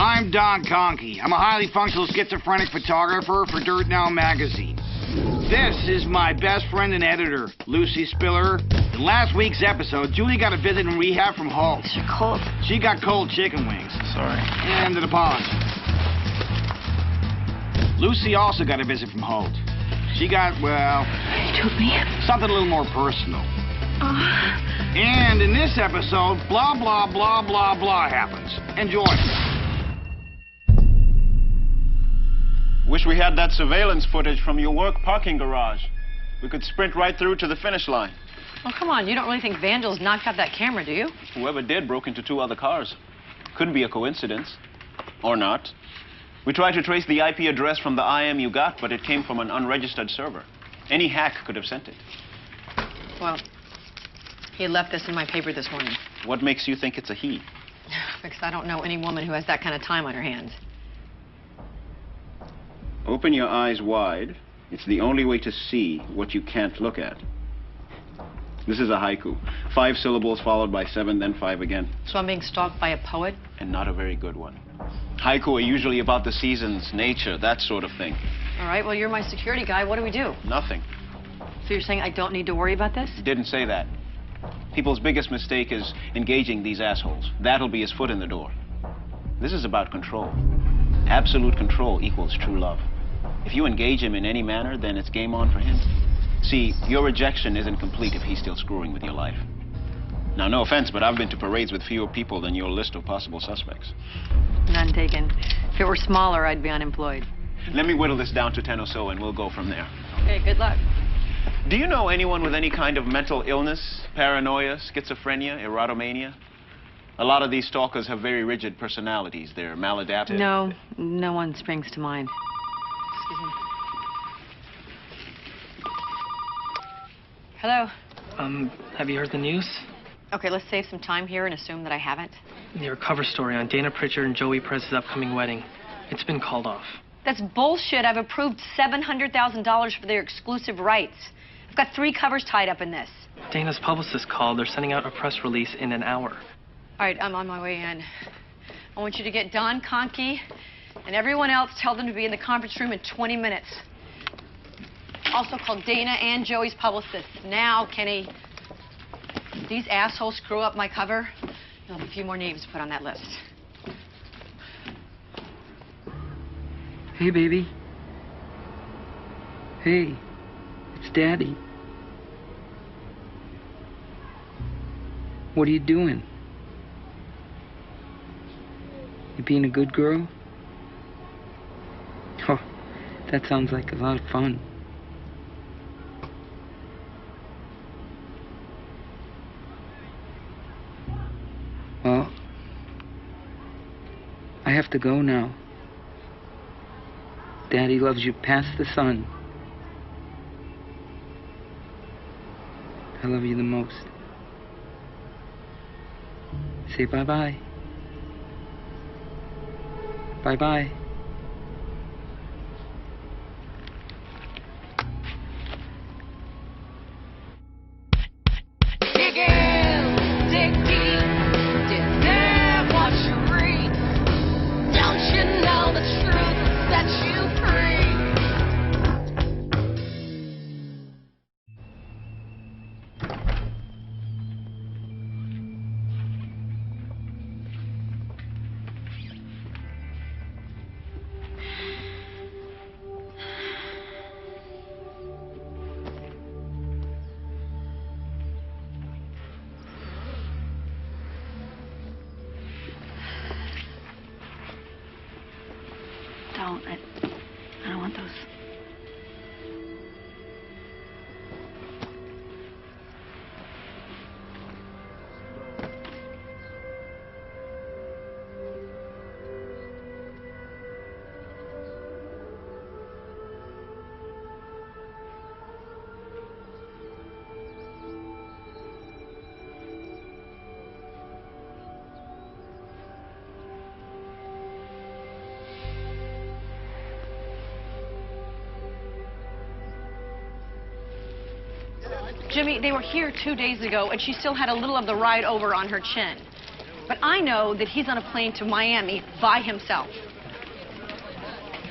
I'm Don Conkey. I'm a highly functional schizophrenic photographer for Dirt Now magazine. This is my best friend and editor, Lucy Spiller. In last week's episode, Julie got a visit in rehab from Holt. These are cold. She got cold chicken wings. Sorry. And an apology. Lucy also got a visit from Holt. She got, well... You told me. Something a little more personal. And in this episode, blah, blah, blah, blah, blah happens. Enjoy. Wish we had that surveillance footage from your work parking garage. We could sprint right through to the finish line. Oh, come on. You don't really think vandals knocked out that camera, do you? Whoever did broke into 2 other cars. Could be a coincidence. Or not. We tried to trace the IP address from the IM you got, but it came from an unregistered server. Any hack could have sent it. Well, he left this in my paper this morning. What makes you think it's a he? Because I don't know any woman who has that kind of time on her hands. Open your eyes wide. It's the only way to see what you can't look at. This is a haiku. 5 syllables followed by 7, then 5 again. So I'm being stalked by a poet? And not a very good one. Haiku are usually about the seasons, nature, that sort of thing. All right, well, you're my security guy. What do we do? Nothing. So you're saying I don't need to worry about this? Didn't say that. People's biggest mistake is engaging these assholes. That'll be his foot in the door. This is about control. Absolute control equals true love. If you engage him in any manner, then it's game on for him. See, your rejection isn't complete if he's still screwing with your life. Now, no offense, but I've been to parades with fewer people than your list of possible suspects. None taken. If it were smaller, I'd be unemployed. Let me whittle this down to 10 or so, and we'll go from there. Okay, good luck. Do you know anyone with any kind of mental illness, paranoia, schizophrenia, erotomania? A lot of these stalkers have very rigid personalities. They're maladaptive. No, no one springs to mind. Excuse me. Hello. Have you heard the news? Okay, let's save some time here and assume that I haven't. Your cover story on Dana Pritchard and Joey Perez's upcoming wedding. It's been called off. That's bullshit. I've approved $700,000 for their exclusive rights. I've got 3 covers tied up in this. Dana's publicist called. They're sending out a press release in an hour. All right, I'm on my way in. I want you to get Don Conkey and everyone else, tell them to be in the conference room in 20 minutes. Also call Dana and Joey's publicist. Now, Kenny. If these assholes screw up my cover, you'll have a few more names put on that list. Hey, baby. Hey, it's Daddy. What are you doing? You being a good girl? Oh, that sounds like a lot of fun. Well, I have to go now. Daddy loves you past the sun. I love you the most. Say bye-bye. Bye-bye. I don't want those. Jimmy, they were here 2 days ago, and she still had a little of the ride over on her chin. But I know that he's on a plane to Miami by himself.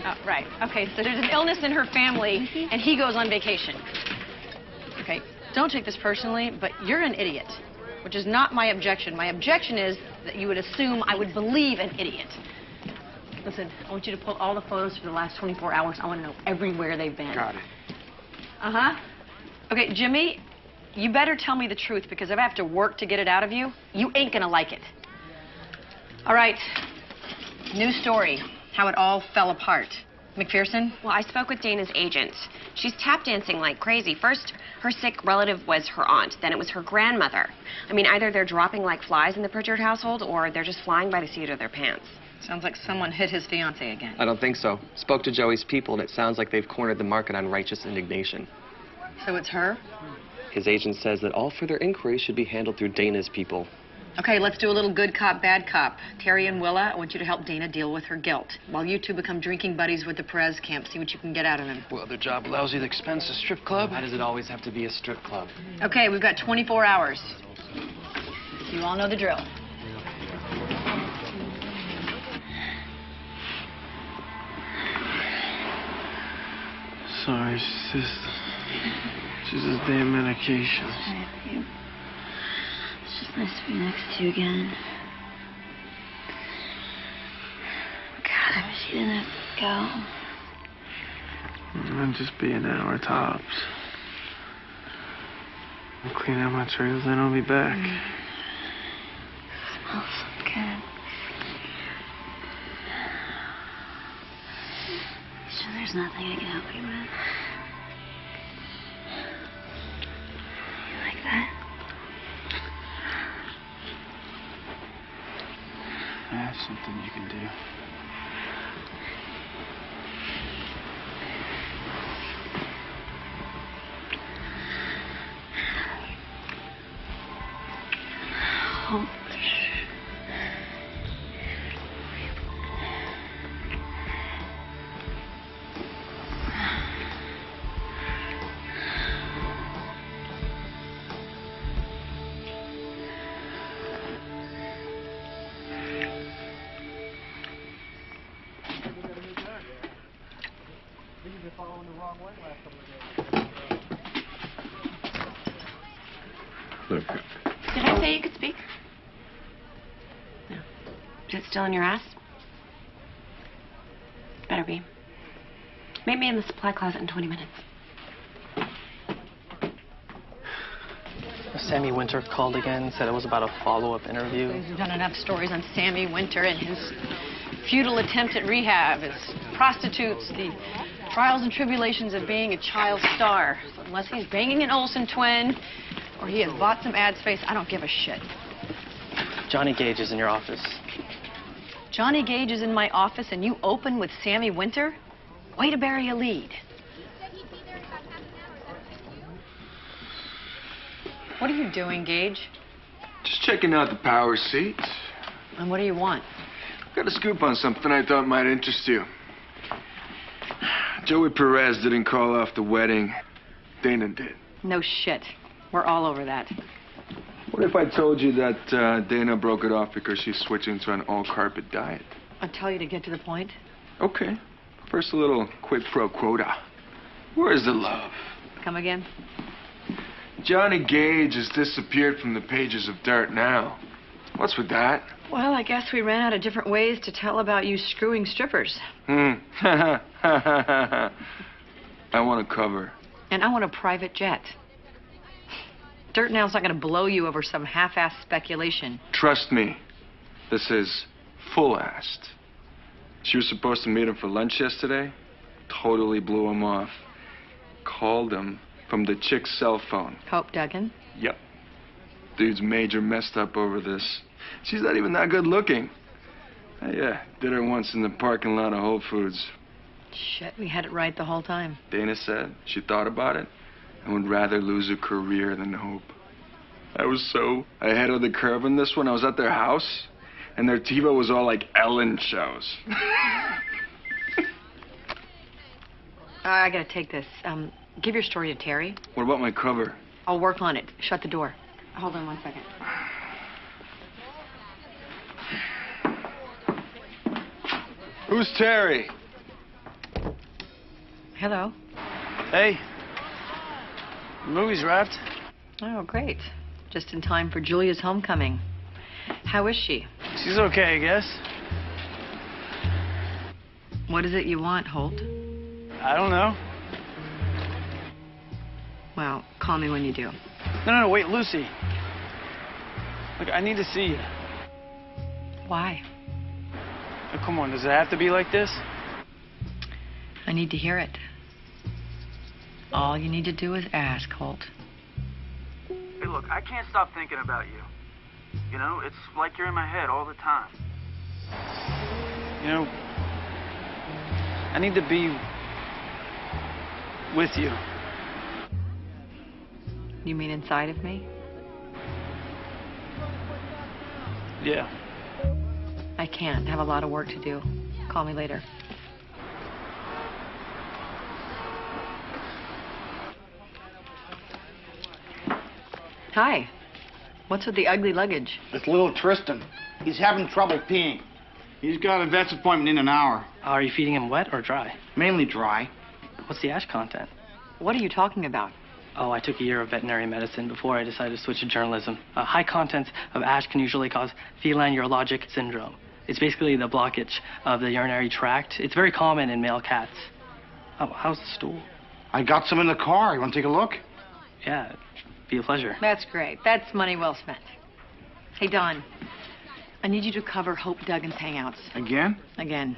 Oh, right. Okay, so there's an illness in her family, and he goes on vacation. Okay, don't take this personally, but you're an idiot, which is not my objection. My objection is that you would assume I would believe an idiot. Listen, I want you to pull all the photos for the last 24 hours. I want to know everywhere they've been. Got it. Uh-huh. Okay, Jimmy, you better tell me the truth, because if I have to work to get it out of you, you ain't gonna like it. All right, new story, how it all fell apart. McPherson? Well, I spoke with Dana's agent. She's tap dancing like crazy. First, her sick relative was her aunt. Then it was her grandmother. I mean, either they're dropping like flies in the Pritchard household, or they're just flying by the seat of their pants. Sounds like someone hit his fiancée again. I don't think so. Spoke to Joey's people, and it sounds like they've cornered the market on righteous indignation. So it's her? His agent says that all further inquiries should be handled through Dana's people. Okay, let's do a little good cop, bad cop. Terry and Willa, I want you to help Dana deal with her guilt, while you two become drinking buddies with the Perez camp. See what you can get out of them. Well, their job allows you to expense a strip club. Why does it always have to be a strip club? Okay, we've got 24 hours. You all know the drill. Sorry, sister. She's just damn medication. Sorry, babe. It's just nice to be next to you again. God, I wish you didn't have to go. I'll just be an hour tops. I'll clean out my trails, then I'll be back. Smells so good. So there's nothing I can help you with. You like that? That's something you can do. Oh. Did I say you could speak? No. Is it still in your ass? Better be. Meet me in the supply closet in 20 minutes. Sammy Winter called again, said it was about a follow-up interview. We've done enough stories on Sammy Winter and his futile attempt at rehab, his prostitutes, the trials and tribulations of being a child star. So unless he's banging an Olsen twin or he has bought some ad space, I don't give a shit. Johnny Gage is in your office. Johnny Gage is in my office and you open with Sammy Winter? Way to bury a lead. What are you doing, Gage? Just checking out the power seats. And what do you want? Got a scoop on something I thought might interest you. Joey Perez didn't call off the wedding. Dana did. No shit. We're all over that. What if I told you that Dana broke it off because she's switching to an all-carpet diet? I'll tell you to get to the point. Okay. First, a little quid pro quota. Where's the love? Come again? Johnny Gage has disappeared from the pages of Dirt Now. What's with that? Well, I guess we ran out of different ways to tell about you screwing strippers. I want a cover. And I want a private jet. Dirt Now's not going to blow you over some half-assed speculation. Trust me, this is full-assed. She was supposed to meet him for lunch yesterday. Totally blew him off. Called him from the chick's cell phone. Hope Duggan? Yep. Dude's major messed up over this. She's not even that good looking. Yeah, did her once in the parking lot of Whole Foods. Shit, we had it right the whole time. Dana said she thought about it and would rather lose her career than hope. I was so ahead of the curve in this one. I was at their house, and their TiVo was all like Ellen shows. I gotta take this. Give your story to Terry. What about my cover? I'll work on it. Shut the door. Hold on one second. Who's Terry? Hello. Hey. The movie's wrapped. Oh, great. Just in time for Julia's homecoming. How is she? She's okay, I guess. What is it you want, Holt? I don't know. Well, call me when you do. No, wait, Lucy. Look, I need to see you. Why? Oh, come on, does it have to be like this? I need to hear it. All you need to do is ask, Holt. Hey, look, I can't stop thinking about you. You know, it's like you're in my head all the time. You know, I need to be with you. You mean inside of me? Yeah. I can't. I have a lot of work to do. Call me later. Hi. What's with the ugly luggage? It's little Tristan. He's having trouble peeing. He's got a vet's appointment in an hour. Are you feeding him wet or dry? Mainly dry. What's the ash content? What are you talking about? Oh, I took a year of veterinary medicine before I decided to switch to journalism. High contents of ash can usually cause feline urologic syndrome. It's basically the blockage of the urinary tract. It's very common in male cats. Oh, how's the stool? I got some in the car. You want to take a look? Yeah, it'd be a pleasure. That's great. That's money well spent. Hey, Don. I need you to cover Hope Duggan's hangouts. Again? Again.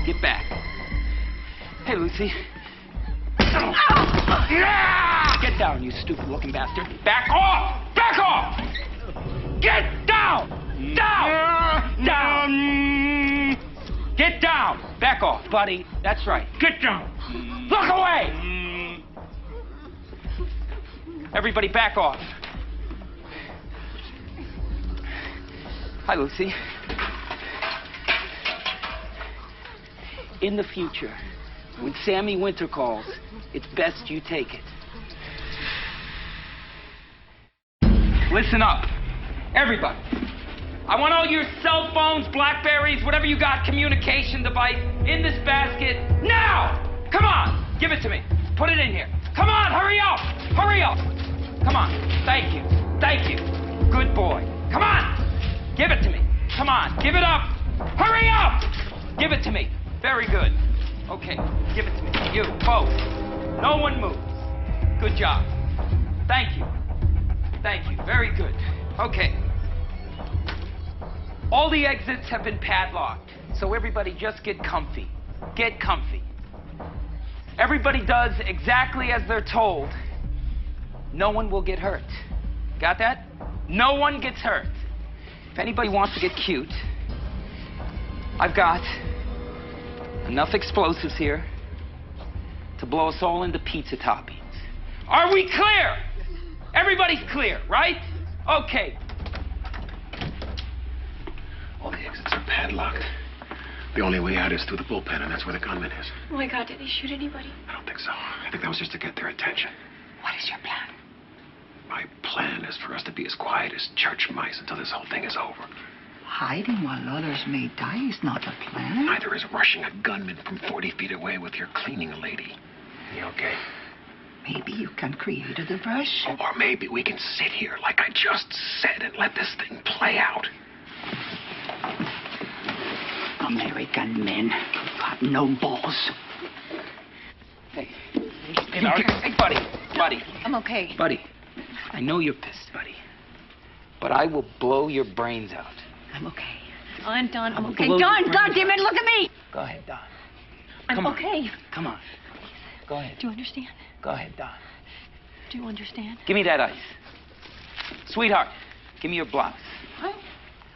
Get back. Hey, Lucy. Get down, you stupid-looking bastard. Back off! Back off! Get down! Down! Down! Get down! Back off, buddy. That's right. Get down! Look away! Everybody back off. Hi, Lucy. In the future, when Sammy Winter calls, it's best you take it. Listen up, everybody. I want all your cell phones, Blackberries, whatever you got, communication device, in this basket, now! Come on, give it to me. Put it in here. Come on, hurry up! Hurry up! Come on, thank you, thank you. Good boy. Come on, give it to me. Come on, give it up. Hurry up! Give it to me. Very good. Okay, give it to me. You, both. No one moves. Good job. Thank you. Thank you. Very good. Okay. All the exits have been padlocked, so everybody just get comfy. Get comfy. Everybody does exactly as they're told. No one will get hurt. Got that? No one gets hurt. If anybody wants to get cute, I've got enough explosives here to blow us all into pizza toppings. Are we clear? Everybody's clear, right? Okay. All the exits are padlocked. The only way out is through the bullpen, and that's where the gunman is. Oh my God, did he shoot anybody? I don't think so. I think that was just to get their attention. What is your plan? My plan is for us to be as quiet as church mice until this whole thing is over. Hiding while others may die is not a plan. Neither is rushing a gunman from 40 feet away with your cleaning lady. You okay? Maybe you can create a diversion. Or maybe we can sit here like I just said and let this thing play out. American men got no balls. Hey, buddy. I'm okay. Buddy, I know you're pissed, buddy. But I will blow your brains out. I'm okay. I'm done. I'm okay. Blow Don, your God brains damn it, out. look at me! Go ahead, Don. I'm okay. Come on. Go ahead. Do you understand? Go ahead, Don. Do you understand? Give me that ice. Sweetheart, give me your blouse. What?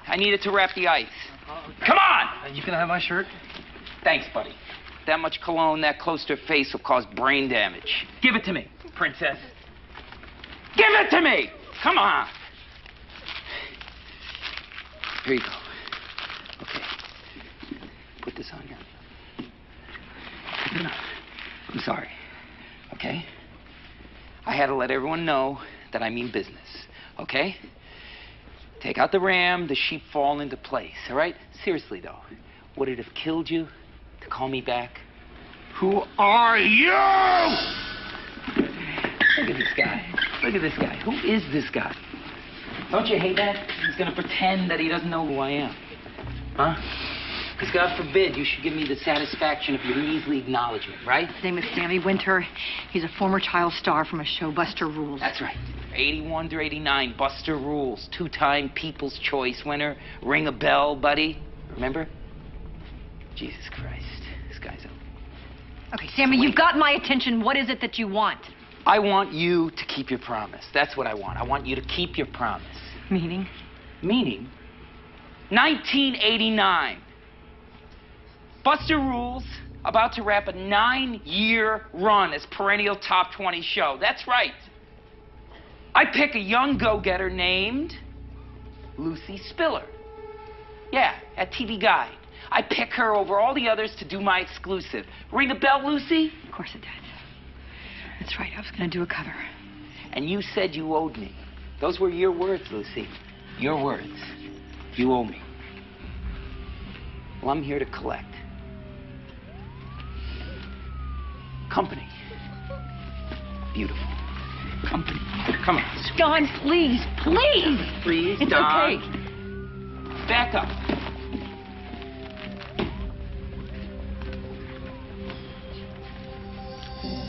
I need it to wrap the ice. Come on! You can have my shirt? Thanks, buddy. That much cologne that close to her face will cause brain damage. Give it to me, princess. Give it to me! Come on. Here you go. Okay. Put this on here. No, I'm sorry. Okay? I had to let everyone know that I mean business. Okay? Take out the ram, the sheep fall into place, all right? Seriously, though, would it have killed you to call me back? Who are you? Look at this guy. Look at this guy. Who is this guy? Don't you hate that? He's gonna pretend that he doesn't know who I am. Huh? Because God forbid you should give me the satisfaction of your measly acknowledgement, right? His name is Sammy Winter. He's a former child star from a show, Buster Rules. That's right. 81 to 89, Buster Rules. 2-time People's Choice winner. Ring a bell, buddy. Remember? Jesus Christ. This guy's a... Okay, Sammy, you've got my attention. What is it that you want? I want you to keep your promise. That's what I want. I want you to keep your promise. Meaning? Meaning? 1989. Buster Rules about to wrap a 9-year run as perennial top 20 show. That's right. I pick a young go-getter named Lucy Spiller. Yeah, at TV Guide. I pick her over all the others to do my exclusive. Ring a bell, Lucy? Of course it does. That's right, I was going to do a cover. And you said you owed me. Those were your words, Lucy. Your words. You owe me. Well, I'm here to collect. Company. Beautiful. Company. Come on. Don, please, please. Please, it's Don. Okay. Back up.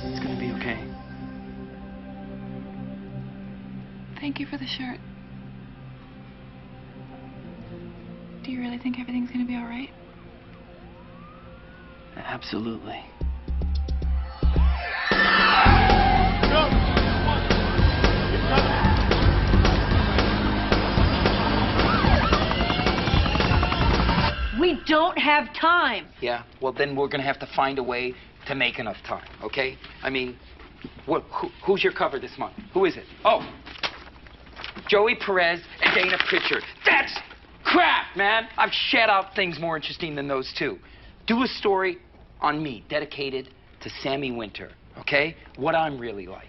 It's gonna be okay. Thank you for the shirt. Do you really think everything's gonna be all right? Absolutely. We don't have time. Yeah, well, then we're going to have to find a way to make enough time, okay? I mean, who's your cover this month? Who is it? Oh, Joey Perez and Dana Pritchard. That's crap, man. I've shat out things more interesting than those two. Do a story on me dedicated to Sammy Winter, okay? What I'm really like.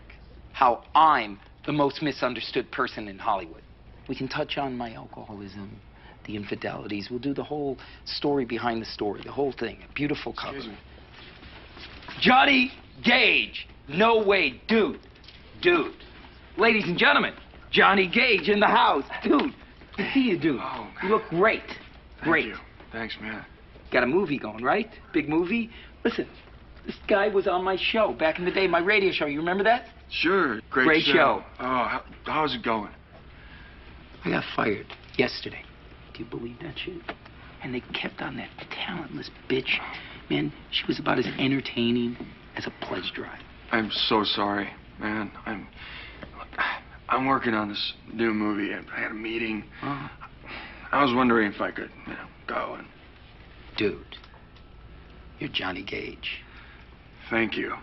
How I'm the most misunderstood person in Hollywood. We can touch on my alcoholism, the infidelities. We'll do the whole story behind the story, the whole thing. A beautiful cover. Johnny Gage. No way, dude. Dude. Ladies and gentlemen, Johnny Gage in the house. Dude. Good to see you, dude. Oh, you look great. Great. Thank you. Thanks, man. Got a movie going, right? Big movie. Listen, this guy was on my show back in the day, my radio show. You remember that? Sure. Great show. Oh, how's it going? I got fired yesterday. Do you believe that shit? And they kept on that talentless bitch. Man, she was about as entertaining as a pledge drive. I'm so sorry, man. I'm working on this new movie. I had a meeting. I was wondering if I could, go and... Dude, you're Johnny Gage. Thank you.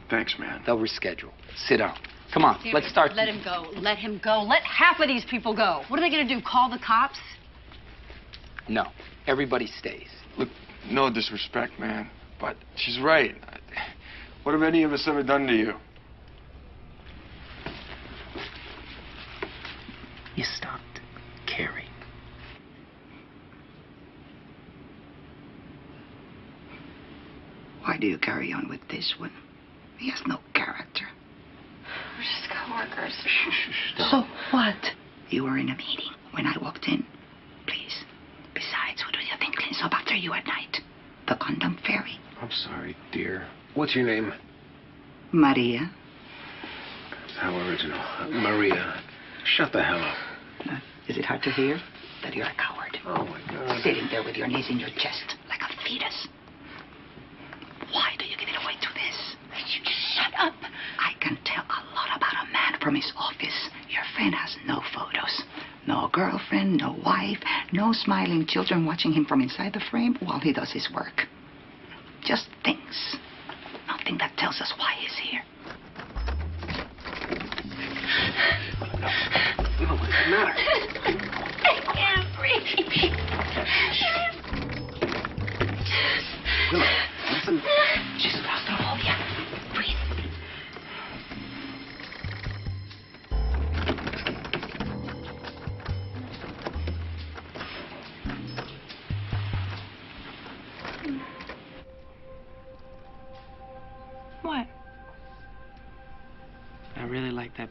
Thanks, man. They'll reschedule. Sit down. Come on, let's start. Let him go. Let him go. Let half of these people go. What are they going to do, call the cops? No, everybody stays. Look, no disrespect, man, but she's right. What have any of us ever done to you? You stopped caring. Why do you carry on with this one? He has no character. We're just coworkers. So what? You were in a meeting when I walked in. Please. Besides, who do you think cleans up after you at night? The condom fairy. I'm sorry, dear. What's your name? Maria. How original. Maria. Shut the hell up. Is it hard to hear that you're a coward? Oh, my God. Sitting there with your knees in your chest like a fetus. Why do you give it away to this? You just shut up. I can tell a lot about a man from his office. Your friend has no photos. No girlfriend, no wife, no smiling children watching him from inside the frame while he does his work. Just things. Nothing that tells us why he's here. What's the matter? I can't breathe.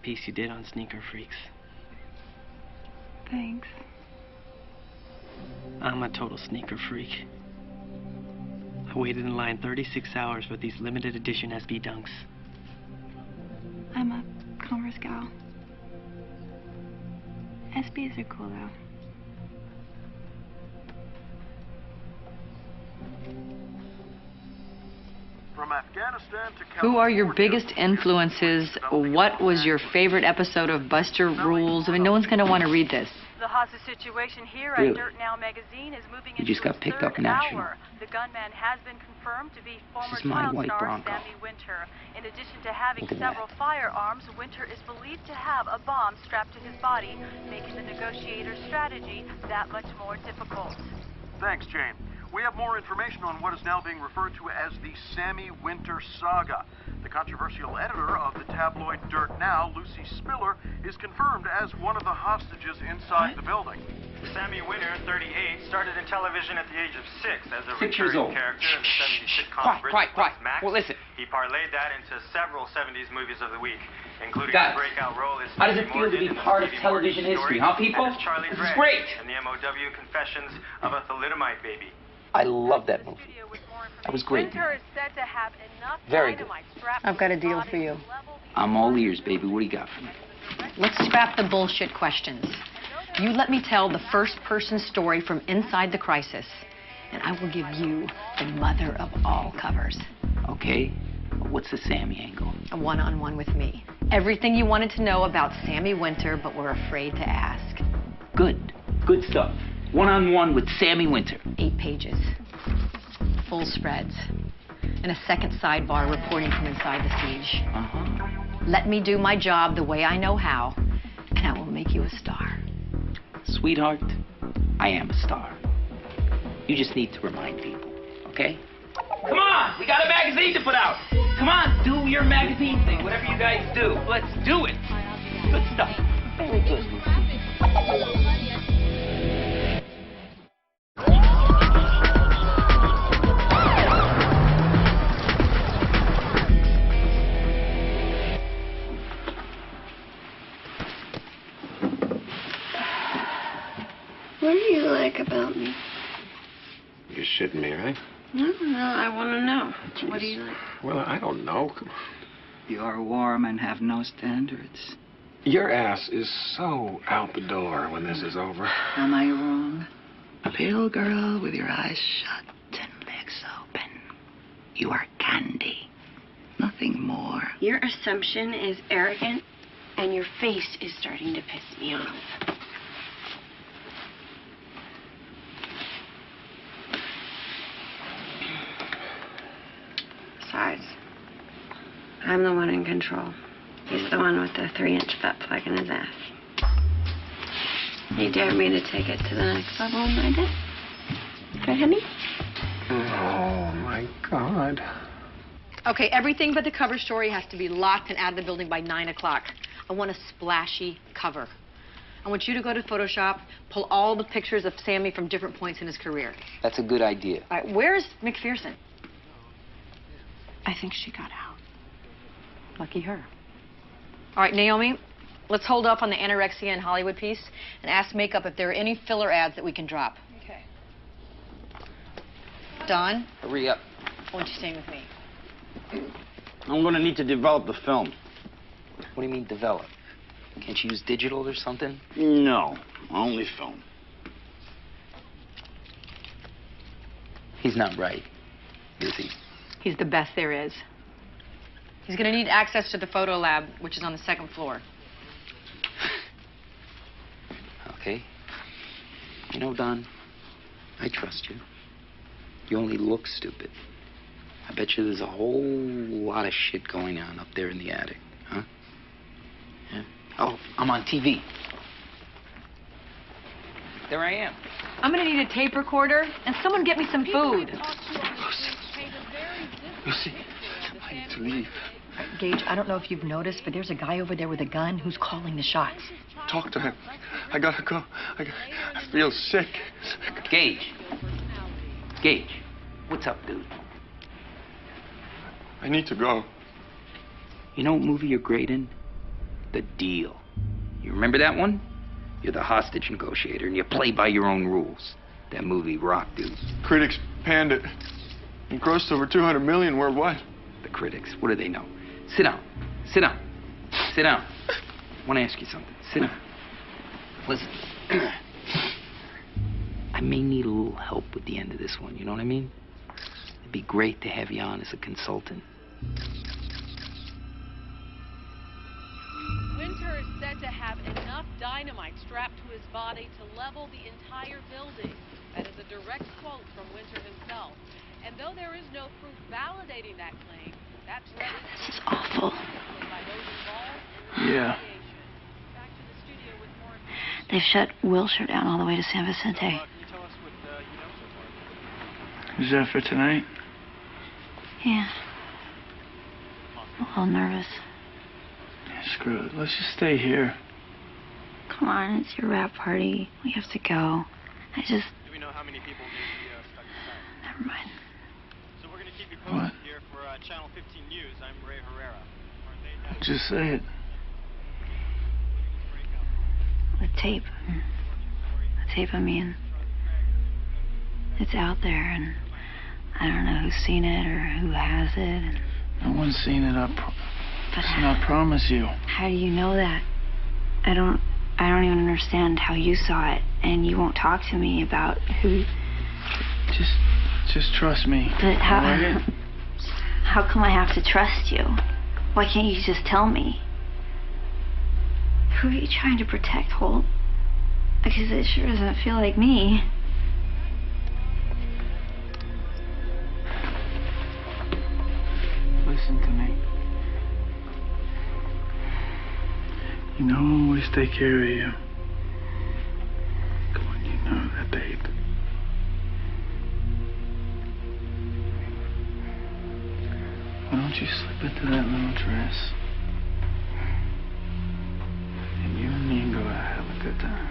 piece you did on Sneaker Freaks. Thanks. I'm a total sneaker freak. I waited in line 36 hours for these limited edition SB Dunks. I'm a Converse gal. SBs are cool, though. From Afghanistan to California. Who are your biggest influences? What was your favorite episode of Buster Rules? I mean, no one's going to want to read this. The hostage situation here Really? at Dirt Now magazine is moving You into just got its picked third up national. hour. The gunman has been confirmed to be former This is my child white star Bronco. Sammy Winter. In addition to having Look at that. several firearms, Winter is believed to have a bomb strapped to his body, making the negotiator's strategy that much more difficult. Thanks, Jane. We have more information on what is now being referred to as the Sammy Winter saga. The controversial editor of the tabloid Dirt Now, Lucy Spiller, is confirmed as one of the hostages inside the building. Sammy Winter, 38, started in television at the age of 6 as a 6 years recurring old. character in the 70s sitcom Quiet, Bridget quiet, quiet. Plus Max. Well, listen. He parlayed that into several 70s movies of the week, including Guys, his breakout role as how does it Stevie feel to be Morgan in the part of Stevie television Morgan history, Story, huh, people? and as Charlie This is Gray great. in the MOW Confessions of a Thalidomide Baby. I love that movie. That was great. Winter is said to have enough Very good. dynamite strapped I've got a deal for you. I'm all ears, baby. What do you got for me? Let's scrap the bullshit questions. You let me tell the first-person story from inside the crisis, and I will give you the mother of all covers. Okay. What's the Sammy angle? A one-on-one with me. Everything you wanted to know about Sammy Winter, but were afraid to ask. Good. Good stuff. One-on-one with Sammy Winter. 8 pages. Full spreads. And a second sidebar reporting from inside the siege. Uh-huh. Let me do my job the way I know how, and I will make you a star. Sweetheart, I am a star. You just need to remind people, okay? Come on! We got a magazine to put out! Come on, do your magazine thing, whatever you guys do. Let's do it! Good stuff. Very good, Lucy. What do you like about me? You're shitting me, right? No, I want to know. What do you like? Well, I don't know. You're warm and have no standards. Your ass is so out the door when this is over. Am I wrong? A pale girl with your eyes shut and legs open. You are candy. Nothing more. Your assumption is arrogant, and your face is starting to piss me off. Besides, I'm the one in control. He's the one with the 3-inch butt plug in his ass. He dared me to take it to the next level, and I did. Right, honey? Oh, my God. Okay, everything but the cover story has to be locked and out of the building by 9 o'clock. I want a splashy cover. I want you to go to Photoshop, pull all the pictures of Sammy from different points in his career. That's a good idea. All right, where's McPherson? I think she got out. Lucky her. All right, Naomi, let's hold off on the anorexia and Hollywood piece and ask Makeup if there are any filler ads that we can drop. Okay. Don, Hurry up. I want you staying with me. I'm gonna need to develop the film. What do you mean, develop? Can't you use digital or something? No, only film. He's not right, is he? He's the best there is. He's gonna need access to the photo lab, which is on the 2nd floor. Okay. You know, Don, I trust you. You only look stupid. I bet you there's a whole lot of shit going on up there in the attic, huh? Yeah. Oh, I'm on TV. There I am. I'm gonna need a tape recorder, and someone get me some food. Lucy, I need to leave. Gage, I don't know if you've noticed, but there's a guy over there with a gun who's calling the shots. Talk to him. I gotta go. I feel sick. Gage. Gage. What's up, dude? I need to go. You know what movie you're great in? The Deal. You remember that one? You're the hostage negotiator, and you play by your own rules. That movie rocked, dude. Critics panned it. It grossed over 200 million worldwide. The critics, what do they know? Sit down. Sit down. Sit down. I want to ask you something. Sit down. Listen. I may need a little help with the end of this one, you know what I mean? It'd be great to have you on as a consultant. Winter is said to have enough dynamite strapped to his body to level the entire building. That is a direct quote from Winter himself. And though there is no proof validating that claim, that threat This is awful. by those involved in the Yeah. investigation. Back to the studio with more. They've shut Wilshire down all the way to San Vicente. Is that for tonight? Yeah. I'm a little nervous. Yeah, screw it. Let's just stay here. Come on, it's your rap party. We have to go. Do we know how many people may be stuck inside? Never mind. So we're going to keep you posted here for Channel 15 News. I'm Ray Herrera. Just say it. The tape. The tape, I mean. It's out there, and I don't know who's seen it or who has it. And No one's seen it. I promise you. how do you know that? I don't even understand how you saw it, and you won't talk to me about who. Just trust me. But how? all right? How come I have to trust you? Why can't you just tell me? Who are you trying to protect, Holt? Because it sure doesn't feel like me. Listen to me. You know I always take care of you. Come on, you know that, babe. Why don't you slip into that little dress? And you and me can go out and have a good time.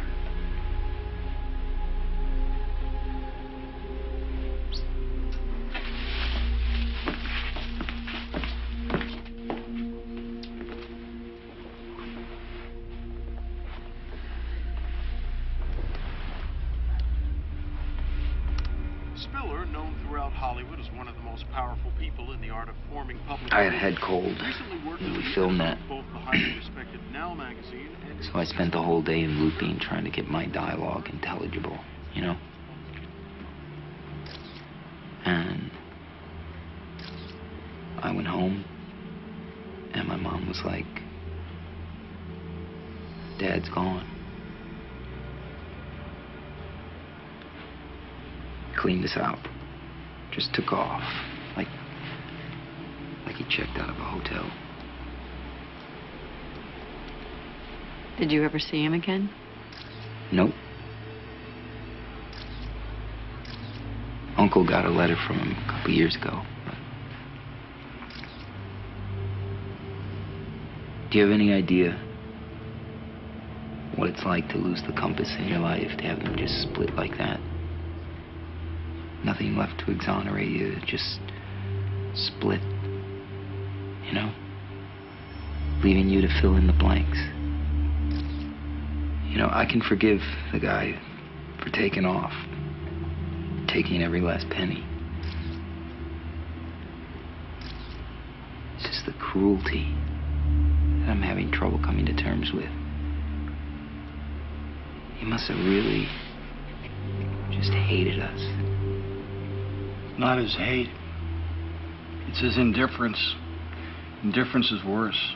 Spiller, known throughout Hollywood as one of the most powerful people in the art of forming public I had a opinion, head cold recently worked when as we an filmed editor that. of both the highly respected Now magazine and So I spent the whole day in looping trying to get my dialogue intelligible, you know? And I went home, and my mom was like, Dad's gone. Cleaned us out. Just took off. Like he checked out of a hotel. Did you ever see him again? Nope. Uncle got a letter from him a couple years ago. Do you have any idea what it's like to lose the compass in your life, to have them just split like that? Nothing left to exonerate you, just split, you know? Leaving you to fill in the blanks. You know, I can forgive the guy for taking off, taking every last penny. It's just the cruelty that I'm having trouble coming to terms with. He must have really just hated us. Not his hate. It's his indifference. Indifference is worse.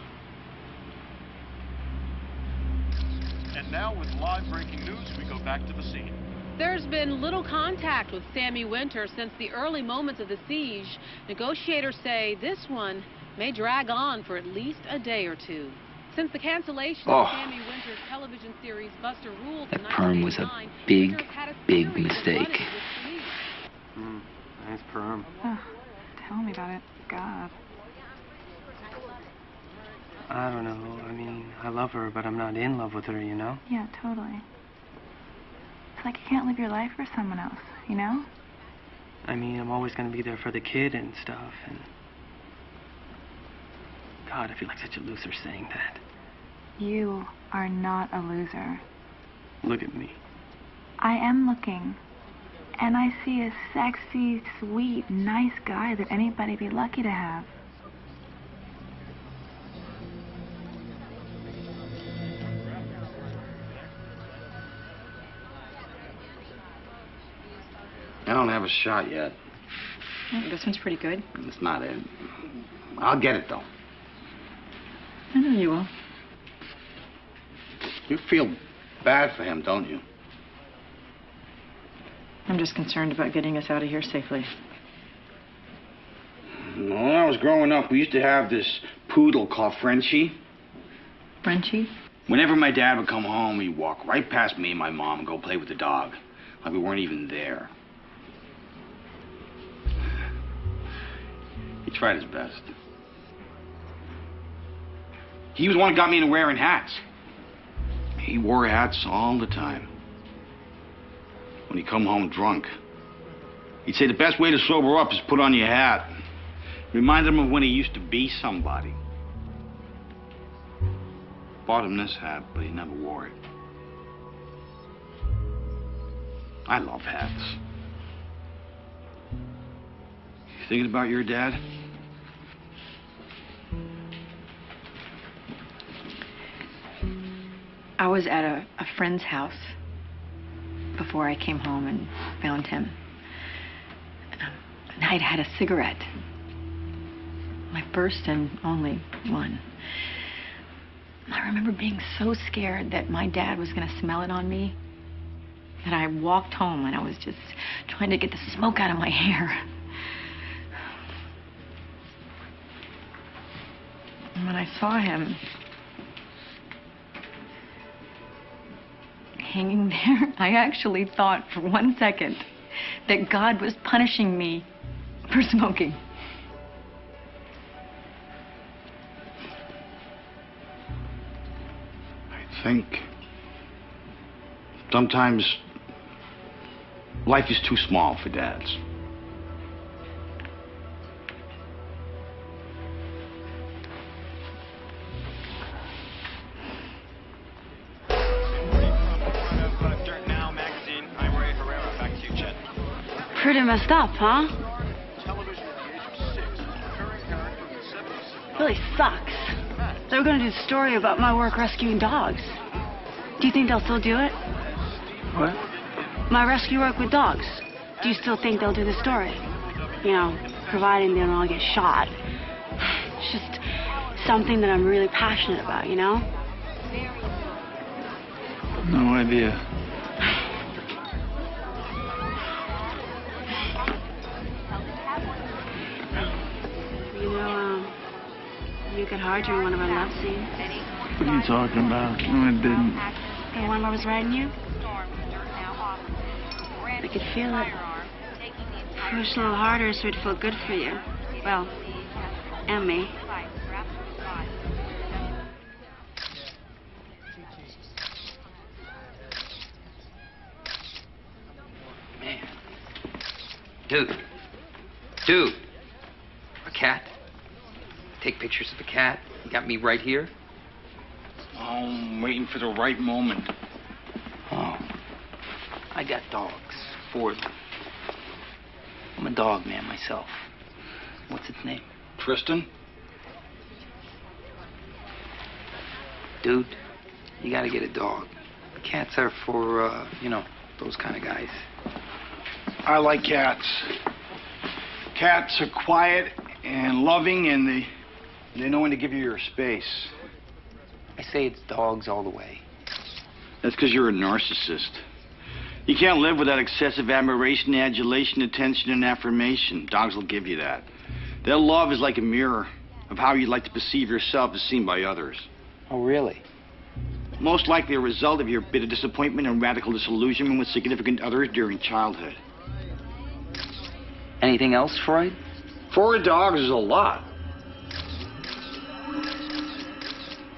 And now with live breaking news, we go back to the scene. There's been little contact with Sammy Winter since the early moments of the siege. Negotiators say this one may drag on for at least a day or two. Since the cancellation of Sammy Winter's television series Buster Ruled in That perm was a big, big mistake. Nice perm. Oh, tell me about it. God. I don't know. I mean, I love her, but I'm not in love with her, you know? Yeah, totally. It's like you can't live your life for someone else, you know? I mean, I'm always going to be there for the kid and stuff, and... God, I feel like such a loser saying that. You are not a loser. Look at me. I am looking. And I see a sexy, sweet, nice guy that anybody'd be lucky to have. I don't have a shot yet. This one's pretty good. It's not it. I'll get it, though. I know you will. You feel bad for him, don't you? I'm just concerned about getting us out of here safely. When I was growing up, we used to have this poodle called Frenchie. Frenchie? Whenever my dad would come home, he'd walk right past me and my mom and go play with the dog. Like we weren't even there. He tried his best. He was the one who got me into wearing hats. He wore hats all the time. When he'd come home drunk, he'd say the best way to sober up is put on your hat. Reminded him of when he used to be somebody. Bought him this hat, but he never wore it. I love hats. You thinking about your dad? I was at a friend's house before I came home and found him. And I'd had a cigarette. My first and only one. I remember being so scared that my dad was going to smell it on me that I walked home and I was just trying to get the smoke out of my hair. And when I saw him hanging there, I actually thought for 1 second that God was punishing me for smoking. I think sometimes life is too small for dads. Pretty messed up, huh? Really sucks. They were going to do a story about my work rescuing dogs. Do you think they'll still do it? What? My rescue work with dogs. Do you still think they'll do the story? You know, providing they don't all get shot. It's just something that I'm really passionate about, you know? No idea. You could hard during one of our love scenes. What are you talking about? No, I didn't. The one where I was riding you? I could feel it. Push a little harder so it'd feel good for you. Well, and me. Man. Dude. A cat? Take pictures of the cat? You got me right here? Oh, I'm waiting for the right moment. Oh. I got dogs. 4 of them. I'm a dog man myself. What's its name? Tristan? Dude, you gotta get a dog. Cats are for, you know, those kind of guys. I like cats. Cats are quiet and loving, and they know when to give you your space. I say it's dogs all the way. That's because you're a narcissist. You can't live without excessive admiration, adulation, attention, and affirmation. Dogs will give you that. Their love is like a mirror of how you'd like to perceive yourself as seen by others. Oh, really? Most likely a result of your bitter disappointment and radical disillusionment with significant others during childhood. Anything else, Freud? 4 dogs is a lot.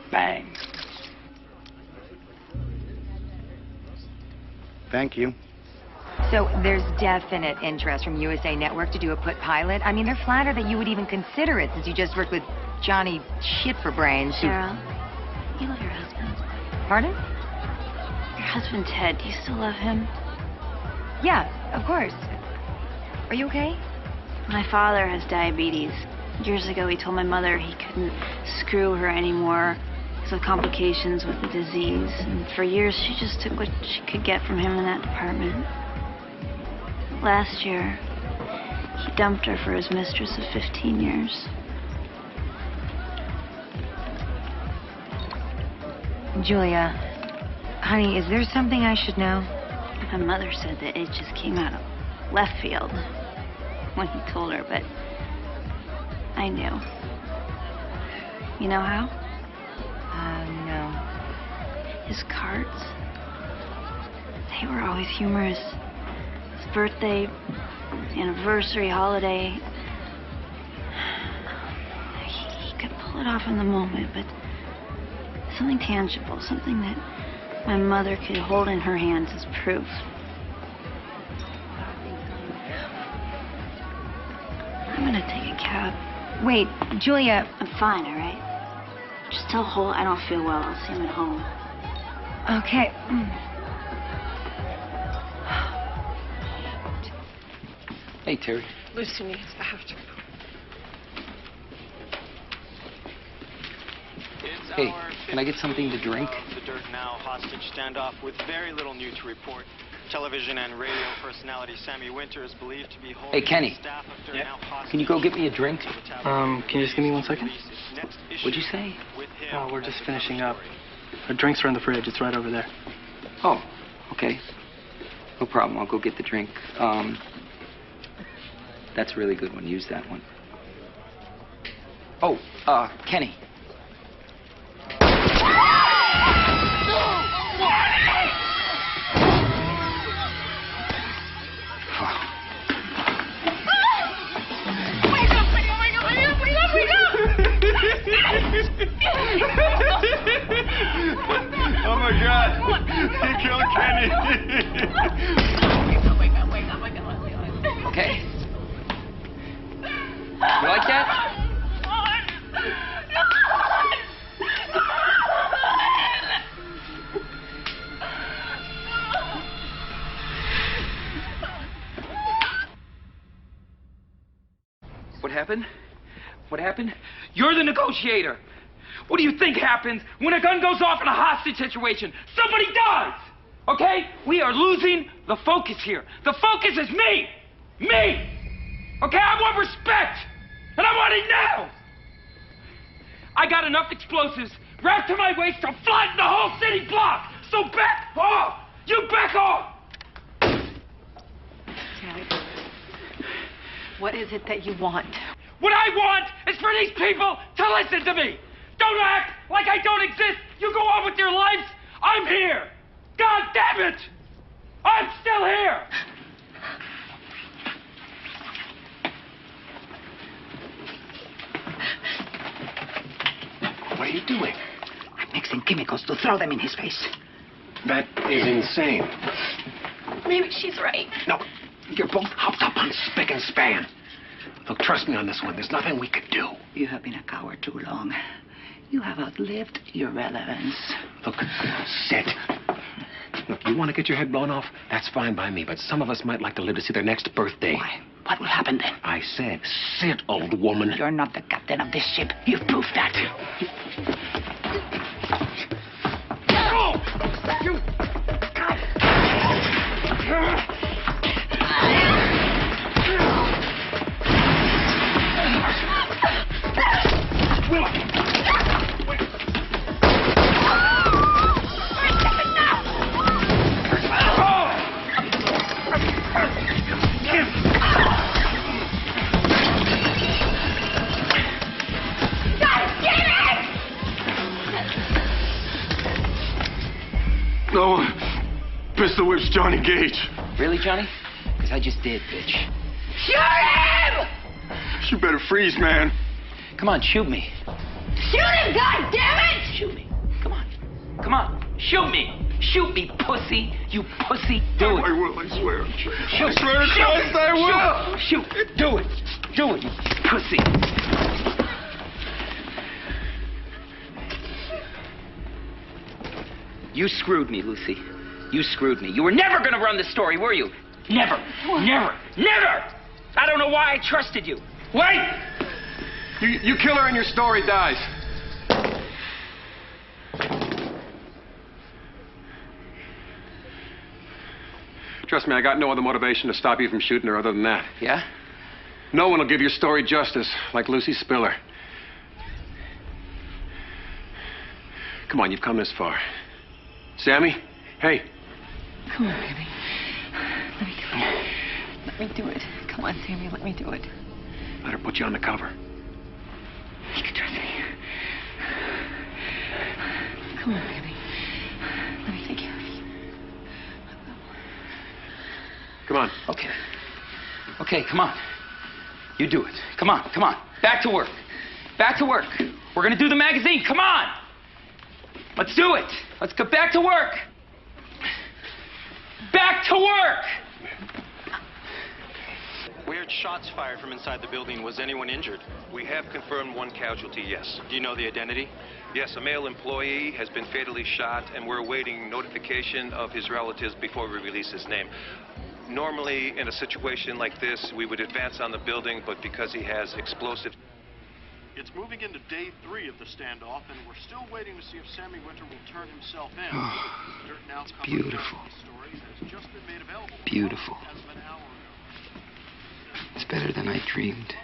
Bang. Thank you. So there's definite interest from USA Network to do a put pilot. I mean, they're flattered that you would even consider it since you just worked with Johnny Shit for Brains. Cheryl, You love your husband. Pardon? Your husband, Ted. Do you still love him? Yeah, of course. Are you okay? My father has diabetes. Years ago, he told my mother he couldn't screw her anymore because of complications with the disease. And for years, she just took what she could get from him in that department. Last year, he dumped her for his mistress of 15 years. Julia, honey, is there something I should know? My mother said that it just came out of left field when he told her, but I knew. You know how? No. His cards, they were always humorous. His birthday, anniversary, holiday. He could pull it off in the moment, but something tangible, something that my mother could hold in her hands as proof. I'm gonna take a cab. Wait, Julia. I'm fine, all right? Just tell Holt I don't feel well. I'll see him at home. Okay. Hey, Terry. Lucy needs the bathroom. Hey, can I get something to drink? The Dirt Now hostage standoff with very little new to report. Television and radio personality Sammy Winter is believed to be holding Hey, Kenny. staff of Dirt Now hostage. Can you go get me a drink? Can you just give me 1 second? What'd you say? Oh, we're just finishing up. Our drinks are in the fridge. It's right over there. Oh, okay. No problem. I'll go get the drink. That's a really good one. Use that one. Oh, Kenny. Oh my God! He killed Kenny! Okay. You like that? What happened? What happened? You're the negotiator. What do you think happens when a gun goes off in a hostage situation? Somebody dies! Okay? We are losing the focus here. The focus is me! Me! Okay? I want respect! And I want it now! I got enough explosives wrapped to my waist to flatten the whole city block! So back off! You back off! Sammy, what is it that you want? What I want is for these people to listen to me! Don't act like I don't exist! You go on with your lives! I'm here! God damn it! I'm still here! What are you doing? I'm mixing chemicals to throw them in his face. That is insane. Maybe she's right. No, you're both hopped up on spick and span. Look, trust me on this one. There's nothing we could do. You have been a coward too long. You have outlived your relevance. Look, sit. Look, you want to get your head blown off? That's fine by me, but some of us might like to live to see their next birthday. Why? What will happen then? I said, sit, old woman. You're not the captain of this ship. You've proved that. You... No, pistol whips Johnny Gage. Really, Johnny? Because I just did, bitch. Shoot him! You better freeze, man. Come on, shoot me. Shoot him, goddammit! Shoot me. Come on. Come on. Shoot me. Shoot me, pussy. You pussy. Do it. I will, I swear. Shoot. I swear to Christ, I will. Shoot. Do it. Do it, you pussy. You screwed me, Lucy. You screwed me. You were never going to run this story, were you? Never. Never. Never! I don't know why I trusted you. Wait! You kill her and your story dies. Trust me, I got no other motivation to stop you from shooting her other than that. Yeah? No one will give your story justice like Lucy Spiller. Come on, you've come this far. Sammy? Hey. Come on, baby. Let me do it. Let me do it. Come on, Sammy, let me do it. Let her put you on the cover. You can trust me. Come on, baby. Let me take care of you. Come on. Okay. Okay, come on. You do it. Come on, come on. Back to work. Back to work. We're going to do the magazine. Come on. Let's do it. Let's get back to work. Back to work! We heard shots fired from inside the building. Was anyone injured? We have confirmed one casualty, yes. Do you know the identity? Yes, a male employee has been fatally shot, and we're awaiting notification of his relatives before we release his name. Normally, in a situation like this, we would advance on the building, but because he has explosive... It's moving into day 3 of the standoff, and we're still waiting to see if Sammy Winter will turn himself in. Dirt Now Beautiful. story has just been made available Beautiful. as of an hour ago. It's better than I dreamed.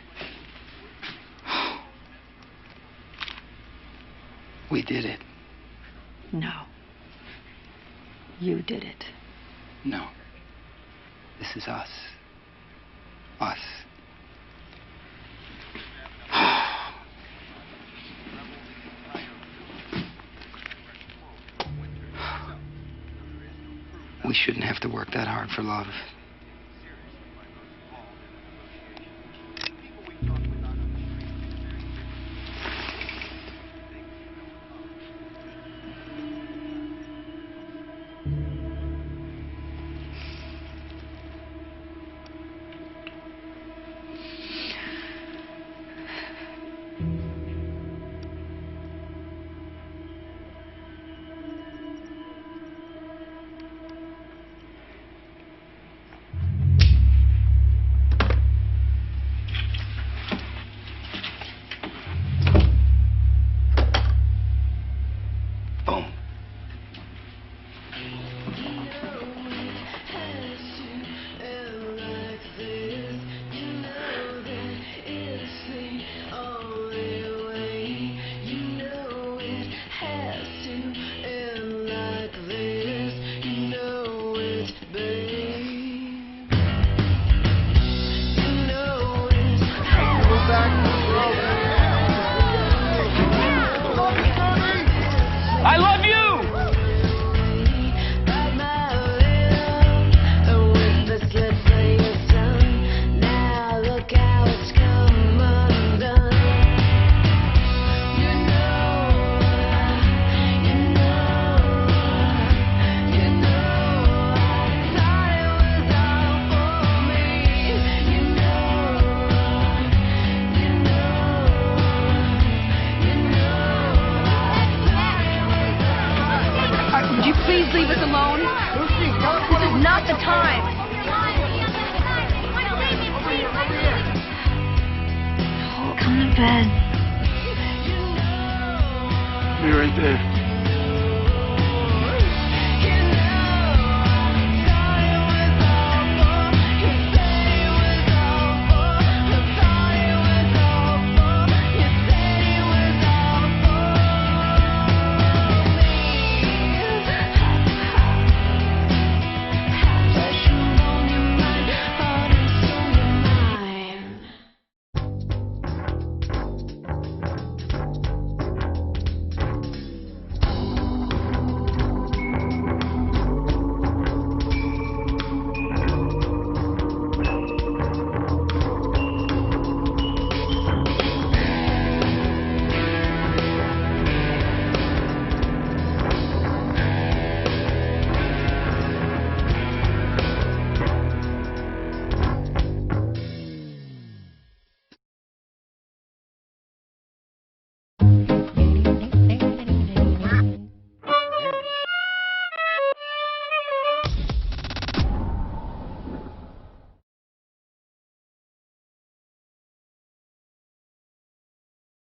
We did it. No. You did it. No. This is us. Us. We shouldn't have to work that hard for love. I love you! Would you please leave us alone? This is not the time. Come to bed. Be right there.